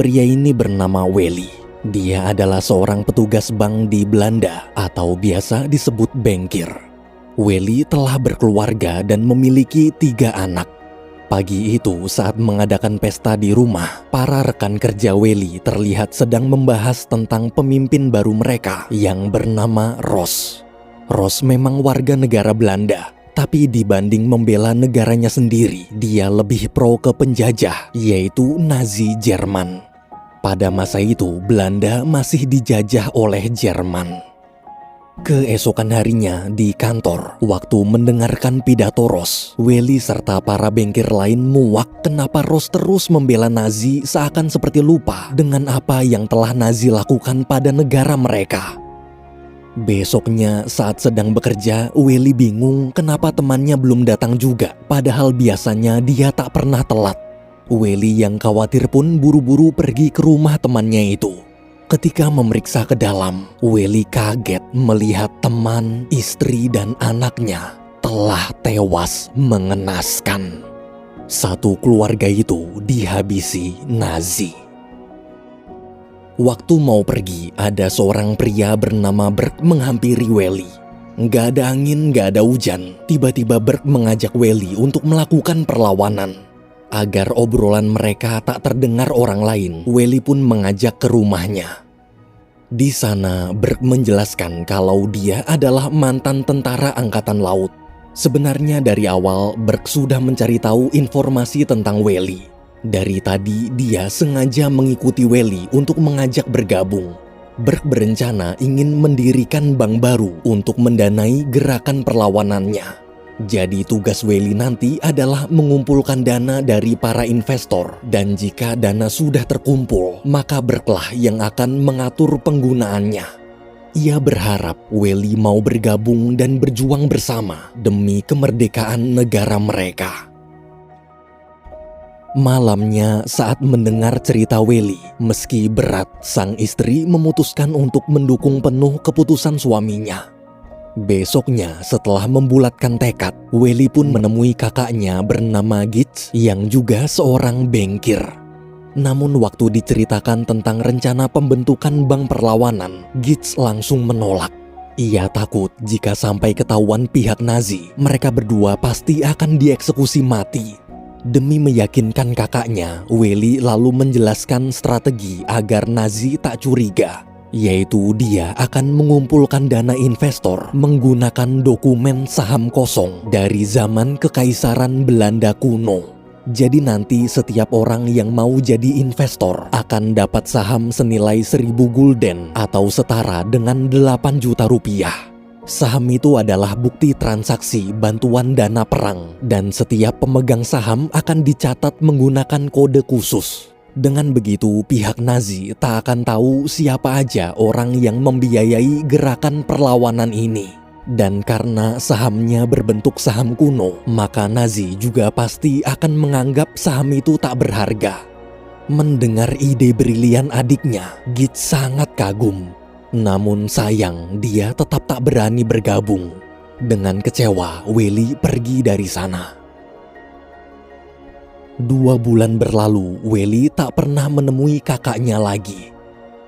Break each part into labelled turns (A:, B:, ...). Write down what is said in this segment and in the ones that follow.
A: Pria ini bernama Welly. Dia adalah seorang petugas bank di Belanda atau biasa disebut bankir. Welly telah berkeluarga dan memiliki 3 anak. Pagi itu saat mengadakan pesta di rumah, para rekan kerja Welly terlihat sedang membahas tentang pemimpin baru mereka yang bernama Ros. Ros memang warga negara Belanda, tapi dibanding membela negaranya sendiri, dia lebih pro ke penjajah, yaitu Nazi Jerman. Pada masa itu, Belanda masih dijajah oleh Jerman. Keesokan harinya di kantor, waktu mendengarkan pidato Ros, Welly serta para bankir lain muak kenapa Ros terus membela Nazi seakan seperti lupa dengan apa yang telah Nazi lakukan pada negara mereka. Besoknya saat sedang bekerja, Welly bingung kenapa temannya belum datang juga, padahal biasanya dia tak pernah telat. Welly yang khawatir pun buru-buru pergi ke rumah temannya itu. Ketika memeriksa ke dalam, Welly kaget melihat teman, istri, dan anaknya telah tewas mengenaskan. Satu keluarga itu dihabisi Nazi. Waktu mau pergi, ada seorang pria bernama Berg menghampiri Welly. Nggak ada angin, nggak ada hujan. Tiba-tiba Berg mengajak Welly untuk melakukan perlawanan. Agar obrolan mereka tak terdengar orang lain, Welly pun mengajak ke rumahnya. Di sana, Berg menjelaskan kalau dia adalah mantan tentara angkatan laut. Sebenarnya dari awal, Berg sudah mencari tahu informasi tentang Welly. Dari tadi, dia sengaja mengikuti Welly untuk mengajak bergabung. Berg berencana ingin mendirikan bank baru untuk mendanai gerakan perlawanannya. Jadi tugas Welly nanti adalah mengumpulkan dana dari para investor, dan jika dana sudah terkumpul, maka Berglah yang akan mengatur penggunaannya. Ia berharap Welly mau bergabung dan berjuang bersama demi kemerdekaan negara mereka. Malamnya saat mendengar cerita Welly, meski berat, sang istri memutuskan untuk mendukung penuh keputusan suaminya. Besoknya setelah membulatkan tekad, Welly pun menemui kakaknya bernama Gits yang juga seorang bankir. Namun waktu diceritakan tentang rencana pembentukan bank perlawanan, Gits langsung menolak. Ia takut jika sampai ketahuan pihak Nazi, mereka berdua pasti akan dieksekusi mati. Demi meyakinkan kakaknya, Welly lalu menjelaskan strategi agar Nazi tak curiga, yaitu dia akan mengumpulkan dana investor menggunakan dokumen saham kosong dari zaman Kekaisaran Belanda kuno. Jadi nanti setiap orang yang mau jadi investor akan dapat saham senilai 1.000 gulden atau setara dengan 8 juta rupiah. Saham itu adalah bukti transaksi bantuan dana perang, dan setiap pemegang saham akan dicatat menggunakan kode khusus. Dengan begitu, pihak Nazi tak akan tahu siapa aja orang yang membiayai gerakan perlawanan ini. Dan karena sahamnya berbentuk saham kuno, maka Nazi juga pasti akan menganggap saham itu tak berharga. Mendengar ide brilian adiknya, Gits sangat kagum. Namun sayang, dia tetap tak berani bergabung. Dengan kecewa, Welly pergi dari sana. 2 bulan berlalu, Welly tak pernah menemui kakaknya lagi.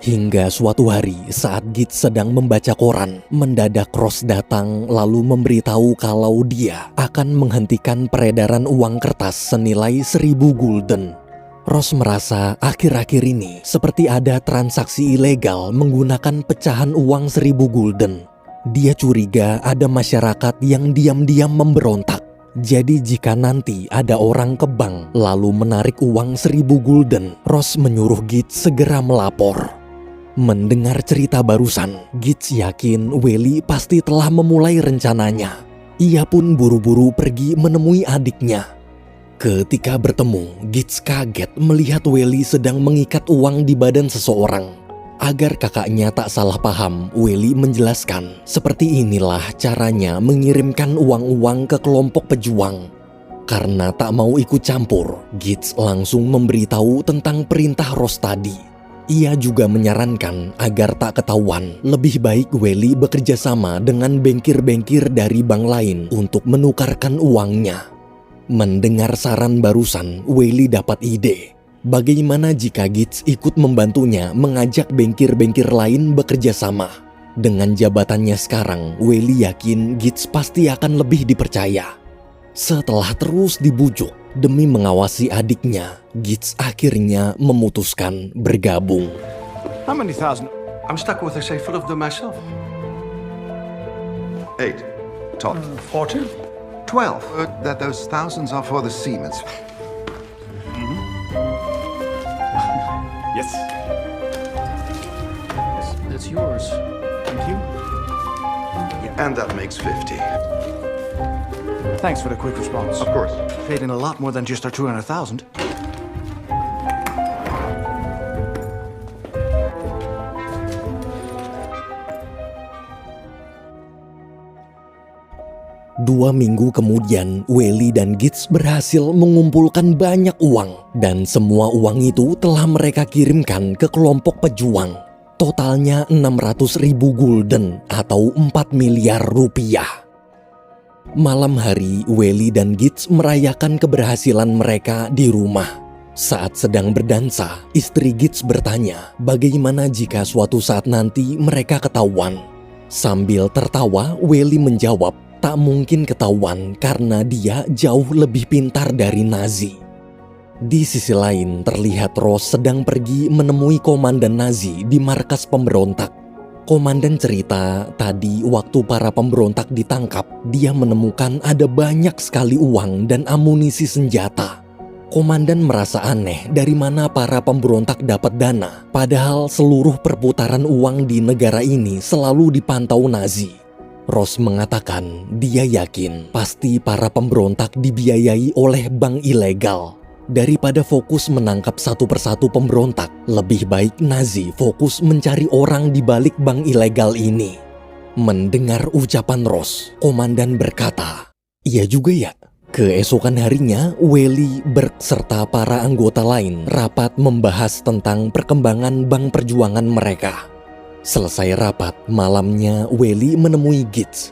A: Hingga suatu hari saat Gits sedang membaca koran, mendadak Ros datang lalu memberitahu kalau dia akan menghentikan peredaran uang kertas senilai 1.000 gulden. Ros merasa akhir-akhir ini seperti ada transaksi ilegal menggunakan pecahan uang 1.000 gulden. Dia curiga ada masyarakat yang diam-diam memberontak. Jadi jika nanti ada orang ke bank lalu menarik uang 1.000 gulden, Ros menyuruh Gits segera melapor. Mendengar cerita barusan, Gits yakin Welly pasti telah memulai rencananya. Ia pun buru-buru pergi menemui adiknya. Ketika bertemu, Gits kaget melihat Welly sedang mengikat uang di badan seseorang. Agar kakaknya tak salah paham, Welly menjelaskan seperti inilah caranya mengirimkan uang-uang ke kelompok pejuang. Karena tak mau ikut campur, Gits langsung memberitahu tentang perintah Ros tadi. Ia juga menyarankan agar tak ketahuan, lebih baik Welly bekerja sama dengan bankir-bankir dari bank lain untuk menukarkan uangnya. Mendengar saran barusan, Welly dapat ide. Bagaimana jika Gitz ikut membantunya mengajak bengkir-bengkir lain bekerja sama? Dengan jabatannya sekarang, Welly yakin Gitz pasti akan lebih dipercaya. Setelah terus dibujuk demi mengawasi adiknya, Gitz akhirnya memutuskan bergabung.
B: How many thousand?
C: I'm stuck with a safe full of them myself. 8. Top.
B: 40?
C: 12.
D: That those thousands are for the Siemens.
B: Yes. That's yours. Thank you.
C: And that makes 50.
B: Thanks for the quick response.
C: Of course.
B: Paid in a lot more than just our 200,000.
A: Dua minggu kemudian, Welly dan Gitz berhasil mengumpulkan banyak uang. Dan semua uang itu telah mereka kirimkan ke kelompok pejuang. Totalnya 600.000 gulden atau 4 miliar rupiah. Malam hari, Welly dan Gitz merayakan keberhasilan mereka di rumah. Saat sedang berdansa, istri Gitz bertanya bagaimana jika suatu saat nanti mereka ketahuan. Sambil tertawa, Welly menjawab, tak mungkin ketahuan karena dia jauh lebih pintar dari Nazi. Di sisi lain, terlihat Ross sedang pergi menemui komandan Nazi di markas pemberontak. Komandan cerita, tadi waktu para pemberontak ditangkap, dia menemukan ada banyak sekali uang dan amunisi senjata. Komandan merasa aneh dari mana para pemberontak dapat dana, padahal seluruh perputaran uang di negara ini selalu dipantau Nazi. Ross mengatakan dia yakin pasti para pemberontak dibiayai oleh bank ilegal. Daripada fokus menangkap satu persatu pemberontak, lebih baik Nazi fokus mencari orang di balik bank ilegal ini. Mendengar ucapan Ross, komandan berkata, "Iya juga ya." Keesokan harinya, Welly serta para anggota lain rapat membahas tentang perkembangan bank perjuangan mereka. Selesai rapat, malamnya Welly menemui Gitz.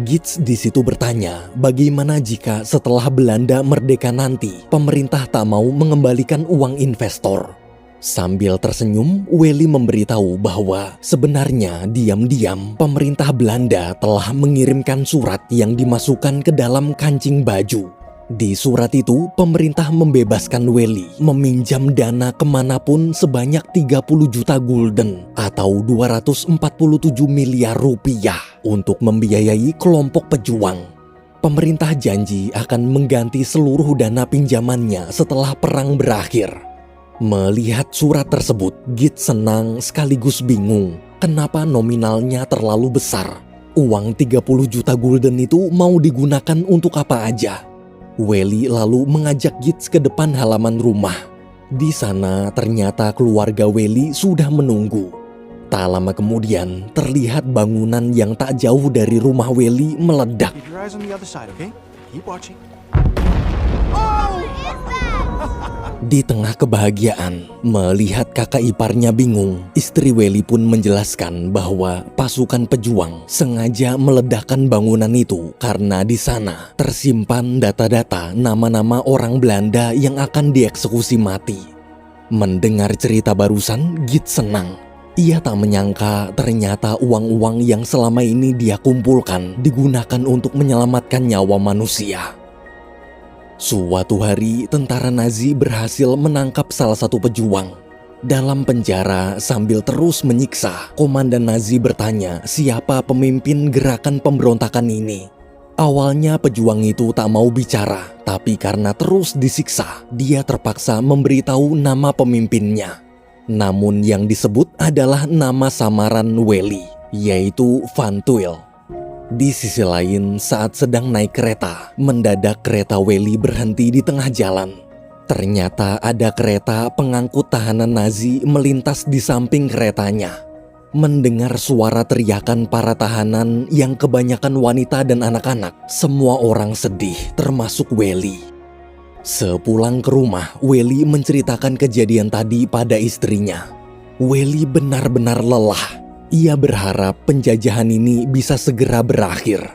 A: Gitz di situ bertanya, bagaimana jika setelah Belanda merdeka nanti, pemerintah tak mau mengembalikan uang investor. Sambil tersenyum, Welly memberitahu bahwa sebenarnya diam-diam pemerintah Belanda telah mengirimkan surat yang dimasukkan ke dalam kancing baju. Di surat itu, pemerintah membebaskan Welly meminjam dana kemanapun sebanyak 30 juta gulden atau 247 miliar rupiah untuk membiayai kelompok pejuang. Pemerintah janji akan mengganti seluruh dana pinjamannya setelah perang berakhir. Melihat surat tersebut, Gitz senang sekaligus bingung kenapa nominalnya terlalu besar. Uang 30 juta gulden itu mau digunakan untuk apa aja? Welly lalu mengajak Gitz ke depan halaman rumah. Di sana ternyata keluarga Welly sudah menunggu. Tak lama kemudian terlihat bangunan yang tak jauh dari rumah Welly meledak.
B: Keep your eyes on the other side, okay? Keep watching.
A: Di tengah kebahagiaan, melihat kakak iparnya bingung, istri Welly pun menjelaskan bahwa pasukan pejuang sengaja meledakkan bangunan itu karena di sana tersimpan data-data nama-nama orang Belanda yang akan dieksekusi mati. Mendengar cerita barusan, Gitz senang. Ia tak menyangka ternyata uang-uang yang selama ini dia kumpulkan digunakan untuk menyelamatkan nyawa manusia. Suatu hari, tentara Nazi berhasil menangkap salah satu pejuang. Dalam penjara, sambil terus menyiksa, komandan Nazi bertanya siapa pemimpin gerakan pemberontakan ini. Awalnya pejuang itu tak mau bicara, tapi karena terus disiksa, dia terpaksa memberitahu nama pemimpinnya. Namun yang disebut adalah nama samaran Welly, yaitu Van Tuyl. Di sisi lain, saat sedang naik kereta, mendadak kereta Welly berhenti di tengah jalan. Ternyata ada kereta pengangkut tahanan Nazi melintas di samping keretanya. Mendengar suara teriakan para tahanan yang kebanyakan wanita dan anak-anak, semua orang sedih, termasuk Welly. Sepulang ke rumah, Welly menceritakan kejadian tadi pada istrinya. Welly benar-benar lelah. Ia berharap penjajahan ini bisa segera berakhir.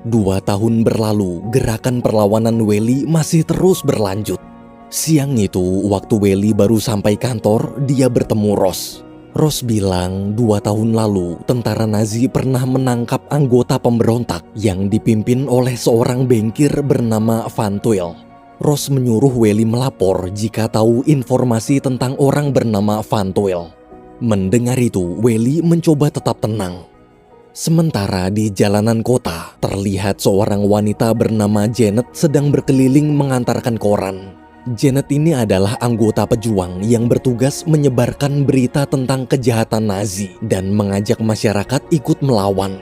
A: 2 tahun berlalu, gerakan perlawanan Welly masih terus berlanjut. Siang itu, waktu Welly baru sampai kantor, dia bertemu Ross. Ross bilang 2 tahun lalu tentara Nazi pernah menangkap anggota pemberontak yang dipimpin oleh seorang bankir bernama Van Tuyl. Ross menyuruh Welly melapor jika tahu informasi tentang orang bernama Van Tuyl. Mendengar itu, Welly mencoba tetap tenang. Sementara di jalanan kota, terlihat seorang wanita bernama Janet sedang berkeliling mengantarkan koran. Janet ini adalah anggota pejuang yang bertugas menyebarkan berita tentang kejahatan Nazi dan mengajak masyarakat ikut melawan.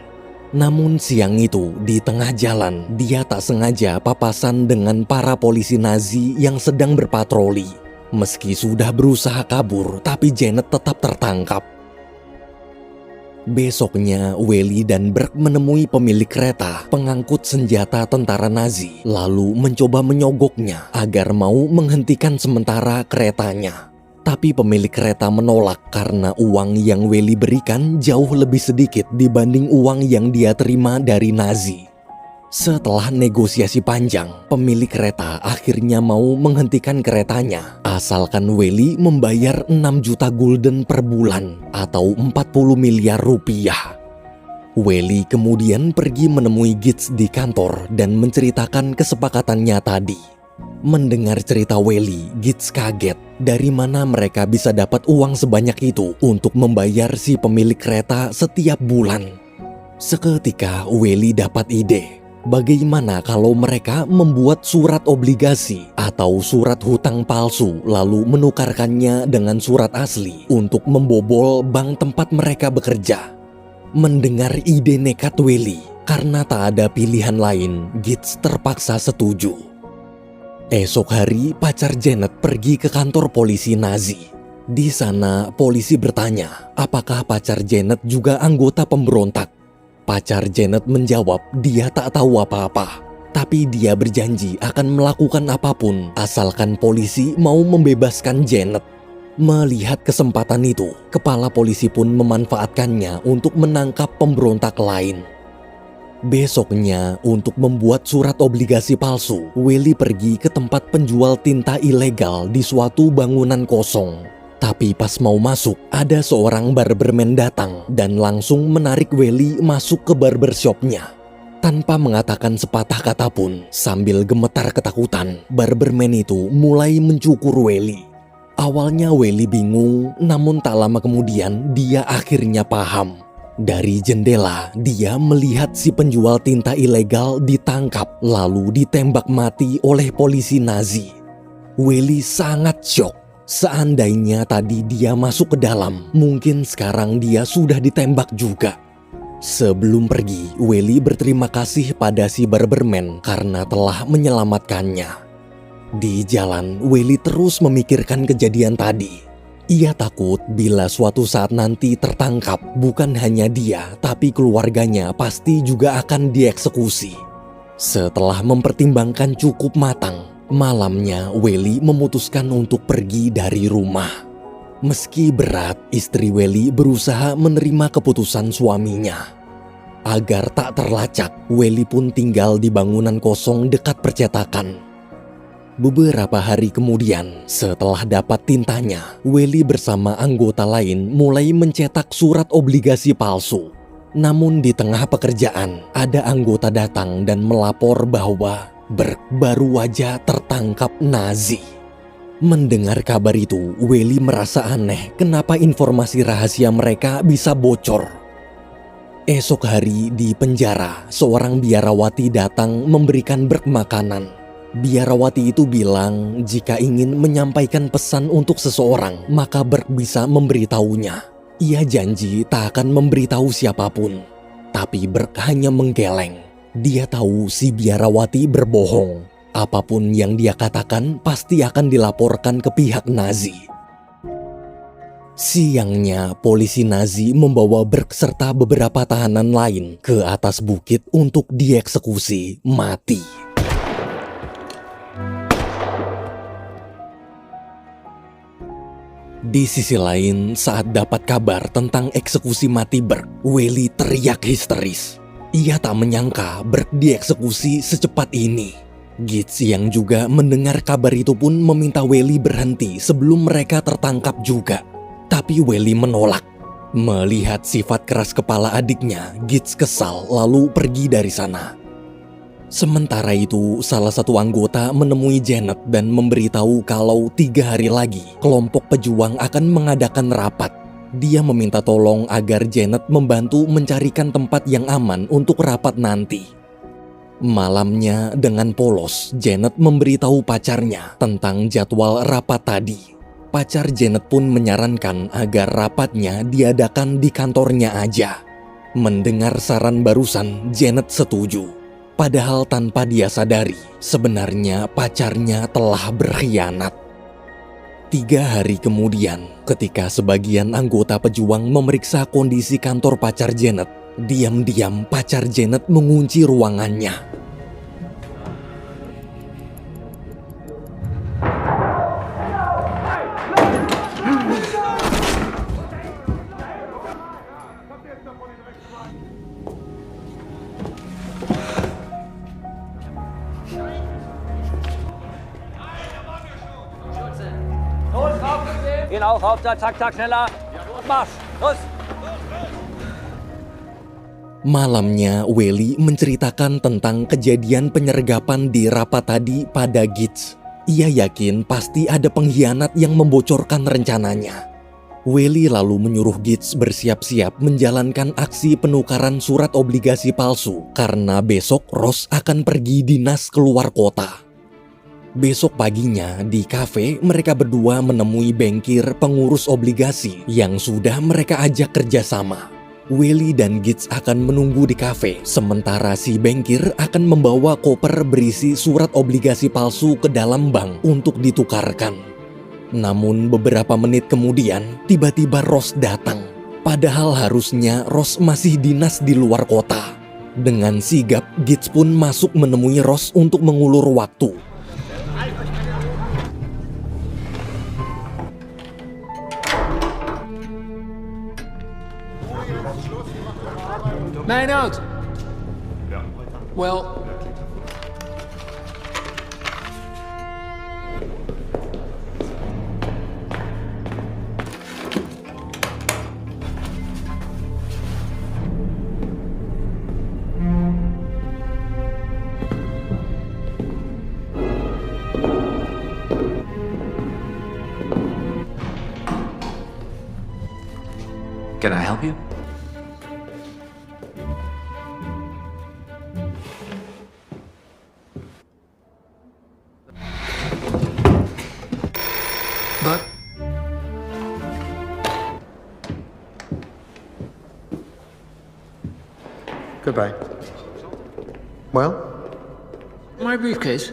A: Namun siang itu, di tengah jalan, dia tak sengaja papasan dengan para polisi Nazi yang sedang berpatroli. Meski sudah berusaha kabur, tapi Janet tetap tertangkap. Besoknya, Welly dan Burke menemui pemilik kereta pengangkut senjata tentara Nazi, lalu mencoba menyogoknya agar mau menghentikan sementara keretanya. Tapi pemilik kereta menolak karena uang yang Welly berikan jauh lebih sedikit dibanding uang yang dia terima dari Nazi. Setelah negosiasi panjang, pemilik kereta akhirnya mau menghentikan keretanya asalkan Welly membayar 6 juta gulden per bulan atau 40 miliar rupiah. Welly kemudian pergi menemui Gitz di kantor dan menceritakan kesepakatannya tadi. Mendengar cerita Welly, Gitz kaget dari mana mereka bisa dapat uang sebanyak itu untuk membayar si pemilik kereta setiap bulan. Seketika Welly dapat ide. Bagaimana kalau mereka membuat surat obligasi atau surat hutang palsu lalu menukarkannya dengan surat asli untuk membobol bank tempat mereka bekerja? Mendengar ide nekat Welly, karena tak ada pilihan lain, Gitz terpaksa setuju. Esok hari, pacar Janet pergi ke kantor polisi Nazi. Di sana, polisi bertanya, apakah pacar Janet juga anggota pemberontak? Pacar Janet menjawab dia tak tahu apa-apa, tapi dia berjanji akan melakukan apapun asalkan polisi mau membebaskan Janet. Melihat kesempatan itu, kepala polisi pun memanfaatkannya untuk menangkap pemberontak lain. Besoknya, untuk membuat surat obligasi palsu, Welly pergi ke tempat penjual tinta ilegal di suatu bangunan kosong. Tapi pas mau masuk, ada seorang barberman datang dan langsung menarik Welly masuk ke barbershopnya. Tanpa mengatakan sepatah kata pun, sambil gemetar ketakutan, barberman itu mulai mencukur Welly. Awalnya Welly bingung, namun tak lama kemudian dia akhirnya paham. Dari jendela, dia melihat si penjual tinta ilegal ditangkap lalu ditembak mati oleh polisi Nazi. Welly sangat syok. Seandainya tadi dia masuk ke dalam, mungkin sekarang dia sudah ditembak juga. Sebelum pergi, Welly berterima kasih pada si barberman karena telah menyelamatkannya. Di jalan, Welly terus memikirkan kejadian tadi. Ia takut bila suatu saat nanti tertangkap, bukan hanya dia, tapi keluarganya pasti juga akan dieksekusi. Setelah mempertimbangkan cukup matang, malamnya Welly memutuskan untuk pergi dari rumah. Meski berat, istri Welly berusaha menerima keputusan suaminya. Agar tak terlacak, Welly pun tinggal di bangunan kosong dekat percetakan. Beberapa hari kemudian, setelah dapat tintanya, Welly bersama anggota lain mulai mencetak surat obligasi palsu. Namun di tengah pekerjaan, ada anggota datang dan melapor bahwa Burke baru aja tertangkap Nazi. Mendengar kabar itu, Welly merasa aneh kenapa informasi rahasia mereka bisa bocor. Esok hari di penjara, seorang biarawati datang memberikan Burke makanan. Biarawati itu bilang jika ingin menyampaikan pesan untuk seseorang, maka Burke bisa memberitahunya. Ia janji tak akan memberitahu siapapun. Tapi Burke hanya menggeleng. Dia tahu si biarawati berbohong. Apapun yang dia katakan pasti akan dilaporkan ke pihak Nazi. Siangnya, polisi Nazi membawa Burke serta beberapa tahanan lain ke atas bukit untuk dieksekusi mati. Di sisi lain, saat dapat kabar tentang eksekusi mati Burke, Welly teriak histeris. Ia tak menyangka Burke dieksekusi secepat ini. Gitz yang juga mendengar kabar itu pun meminta Welly berhenti sebelum mereka tertangkap juga. Tapi Welly menolak. Melihat sifat keras kepala adiknya, Gitz kesal lalu pergi dari sana. Sementara itu, salah satu anggota menemui Janet dan memberitahu kalau 3 hari lagi kelompok pejuang akan mengadakan rapat. Dia meminta tolong agar Janet membantu mencarikan tempat yang aman untuk rapat nanti. Malamnya dengan polos, Janet memberitahu pacarnya tentang jadwal rapat tadi. Pacar Janet pun menyarankan agar rapatnya diadakan di kantornya aja. Mendengar saran barusan, Janet setuju. Padahal tanpa dia sadari, sebenarnya pacarnya telah berkhianat. 3 hari kemudian, ketika sebagian anggota pejuang memeriksa kondisi kantor pacar Janet, diam-diam pacar Janet mengunci ruangannya.
E: Ihn auch auf, zack, zack, schneller. Marsch, los.
A: Malamnya, Welly menceritakan tentang kejadian penyergapan di rapat tadi pada Gitz. Ia yakin pasti ada pengkhianat yang membocorkan rencananya. Welly lalu menyuruh Gitz bersiap-siap menjalankan aksi penukaran surat obligasi palsu karena besok Ross akan pergi dinas keluar kota. Besok paginya di kafe mereka berdua menemui bankir pengurus obligasi yang sudah mereka ajak kerjasama. Welly dan Gitz akan menunggu di kafe sementara si bankir akan membawa koper berisi surat obligasi palsu ke dalam bank untuk ditukarkan. Namun beberapa menit kemudian tiba-tiba Ross datang. Padahal harusnya Ross masih dinas di luar kota. Dengan sigap Gitz pun masuk menemui Ross untuk mengulur waktu.
B: Maynard! Well...
C: Can I help you?
B: But...
D: Goodbye. Well?
B: My briefcase.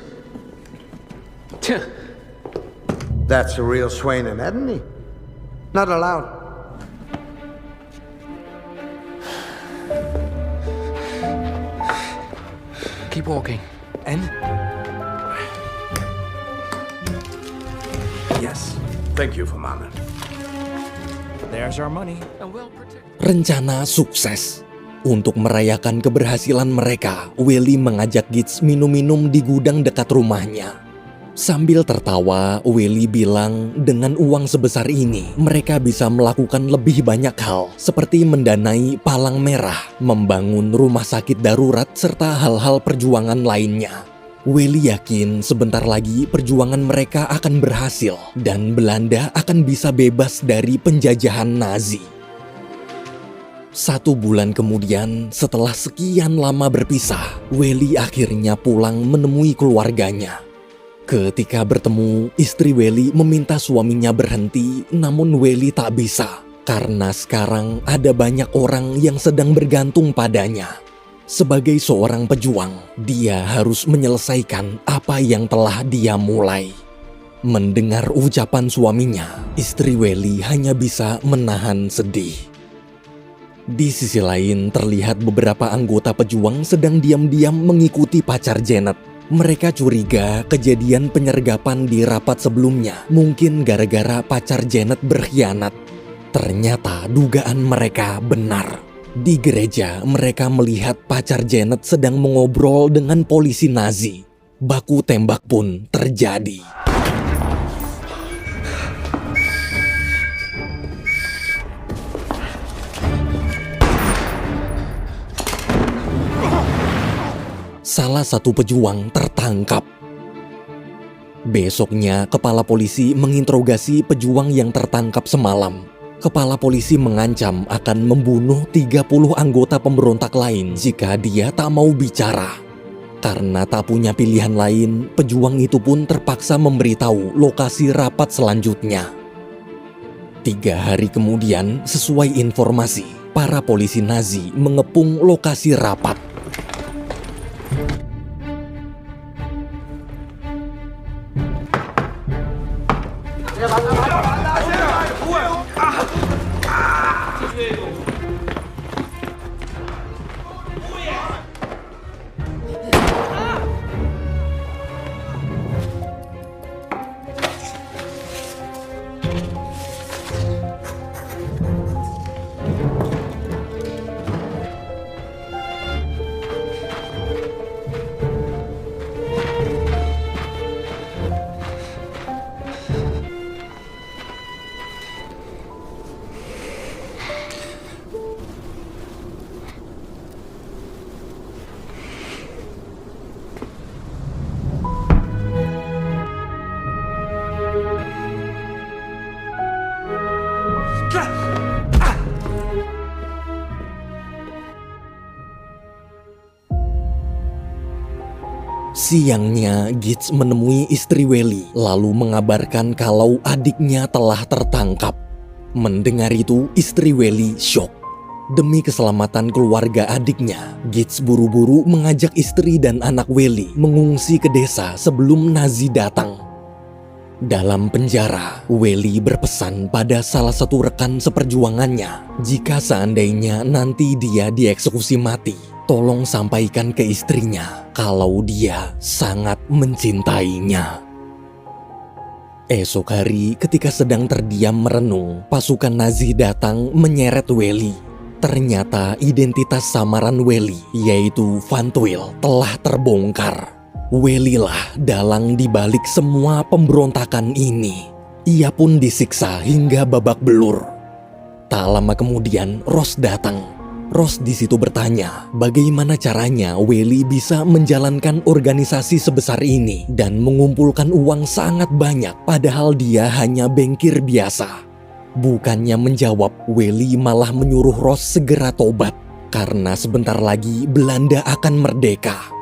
D: That's a real Swain and Edney. Not allowed.
B: Keep walking. And?
C: Yes. Thank you for Mama.
B: There's our money. And well protected.
A: Rencana sukses. Untuk merayakan keberhasilan mereka, Welly mengajak Gitz minum-minum di gudang dekat rumahnya. Sambil tertawa, Welly bilang dengan uang sebesar ini, mereka bisa melakukan lebih banyak hal seperti mendanai Palang Merah, membangun rumah sakit darurat, serta hal-hal perjuangan lainnya. Welly yakin sebentar lagi perjuangan mereka akan berhasil dan Belanda akan bisa bebas dari penjajahan Nazi. 1 bulan kemudian, setelah sekian lama berpisah, Welly akhirnya pulang menemui keluarganya. Ketika bertemu, istri Welly meminta suaminya berhenti, namun Welly tak bisa karena sekarang ada banyak orang yang sedang bergantung padanya. Sebagai seorang pejuang, dia harus menyelesaikan apa yang telah dia mulai. Mendengar ucapan suaminya, istri Welly hanya bisa menahan sedih. Di sisi lain, terlihat beberapa anggota pejuang sedang diam-diam mengikuti pacar Janet. Mereka curiga kejadian penyergapan di rapat sebelumnya mungkin gara-gara pacar Janet berkhianat. Ternyata dugaan mereka benar. Di gereja, mereka melihat pacar Janet sedang mengobrol dengan polisi Nazi. Baku tembak pun terjadi. Salah satu pejuang tertangkap. Besoknya, kepala polisi menginterogasi pejuang yang tertangkap semalam. Kepala polisi mengancam akan membunuh 30 anggota pemberontak lain jika dia tak mau bicara. Karena tak punya pilihan lain, pejuang itu pun terpaksa memberitahu lokasi rapat selanjutnya. 3 hari kemudian, sesuai informasi, para polisi Nazi mengepung lokasi rapat. Siangnya, Gitz menemui istri Welly, lalu mengabarkan kalau adiknya telah tertangkap. Mendengar itu, istri Welly syok. Demi keselamatan keluarga adiknya, Gitz buru-buru mengajak istri dan anak Welly mengungsi ke desa sebelum Nazi datang. Dalam penjara, Welly berpesan pada salah satu rekan seperjuangannya, jika seandainya nanti dia dieksekusi mati, tolong sampaikan ke istrinya kalau dia sangat mencintainya. Esok hari, ketika sedang terdiam merenung, pasukan Nazi datang menyeret Welly. Ternyata identitas samaran Welly, yaitu Van Tuyl, telah terbongkar. Welly lah dalang dibalik semua pemberontakan ini. Ia pun disiksa hingga babak belur. Tak lama kemudian, Ross datang. Ross di situ bertanya, bagaimana caranya Welly bisa menjalankan organisasi sebesar ini dan mengumpulkan uang sangat banyak padahal dia hanya bankir biasa. Bukannya menjawab, Welly malah menyuruh Ross segera tobat karena sebentar lagi Belanda akan merdeka.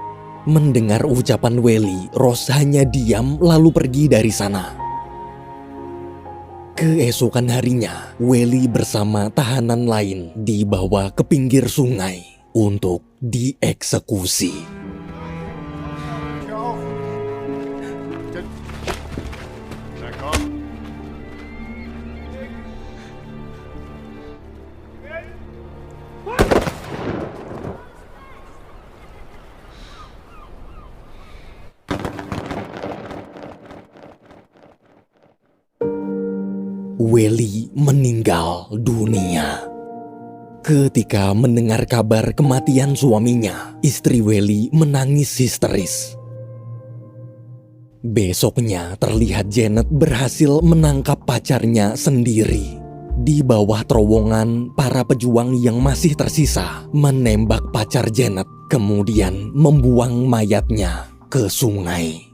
A: Mendengar ucapan Welly, Ross hanya diam lalu pergi dari sana. Keesokan harinya, Welly bersama tahanan lain dibawa ke pinggir sungai untuk dieksekusi. Welly meninggal dunia. Ketika mendengar kabar kematian suaminya, istri Welly menangis histeris. Besoknya terlihat Janet berhasil menangkap pacarnya sendiri. Di bawah terowongan, para pejuang yang masih tersisa menembak pacar Janet, kemudian membuang mayatnya ke sungai.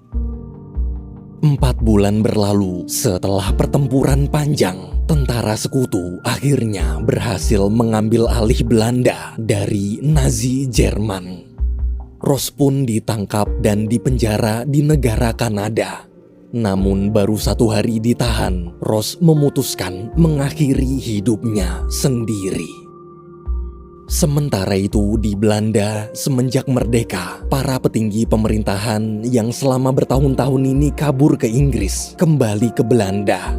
A: 4 bulan berlalu setelah pertempuran panjang, tentara sekutu akhirnya berhasil mengambil alih Belanda dari Nazi Jerman. Ross pun ditangkap dan dipenjara di negara Kanada. Namun baru 1 hari ditahan, Ross memutuskan mengakhiri hidupnya sendiri. Sementara itu di Belanda, semenjak merdeka, para petinggi pemerintahan yang selama bertahun-tahun ini kabur ke Inggris kembali ke Belanda.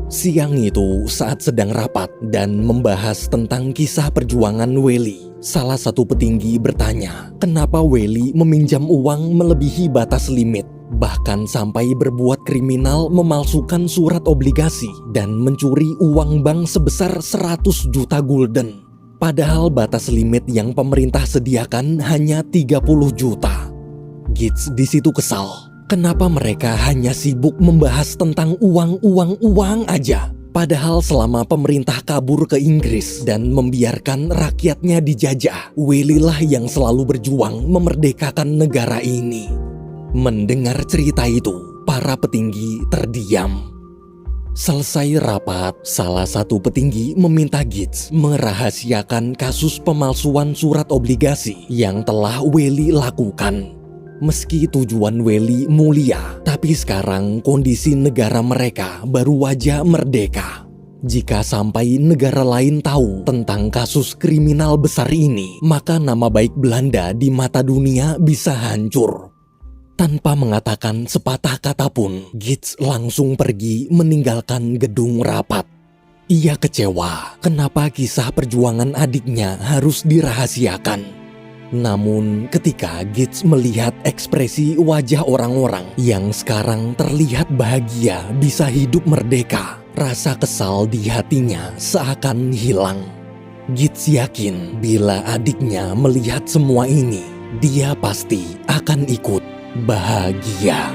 A: Siang itu saat sedang rapat dan membahas tentang kisah perjuangan Welly, salah satu petinggi bertanya, kenapa Welly meminjam uang melebihi batas limit, bahkan sampai berbuat kriminal memalsukan surat obligasi dan mencuri uang bank sebesar 100 juta gulden. Padahal batas limit yang pemerintah sediakan hanya 30 juta. Gits di situ kesal. Kenapa mereka hanya sibuk membahas tentang uang aja? Padahal selama pemerintah kabur ke Inggris dan membiarkan rakyatnya dijajah, Welly lah yang selalu berjuang memerdekakan negara ini. Mendengar cerita itu, para petinggi terdiam. Selesai rapat, salah satu petinggi meminta Gits merahasiakan kasus pemalsuan surat obligasi yang telah Welly lakukan. Meski tujuan Welly mulia, tapi sekarang kondisi negara mereka baru aja merdeka. Jika sampai negara lain tahu tentang kasus kriminal besar ini, maka nama baik Belanda di mata dunia bisa hancur. Tanpa mengatakan sepatah kata pun, Gits langsung pergi meninggalkan gedung rapat. Ia kecewa kenapa kisah perjuangan adiknya harus dirahasiakan. Namun ketika Gits melihat ekspresi wajah orang-orang yang sekarang terlihat bahagia bisa hidup merdeka, rasa kesal di hatinya seakan hilang. Gits yakin bila adiknya melihat semua ini, dia pasti akan ikut bahagia.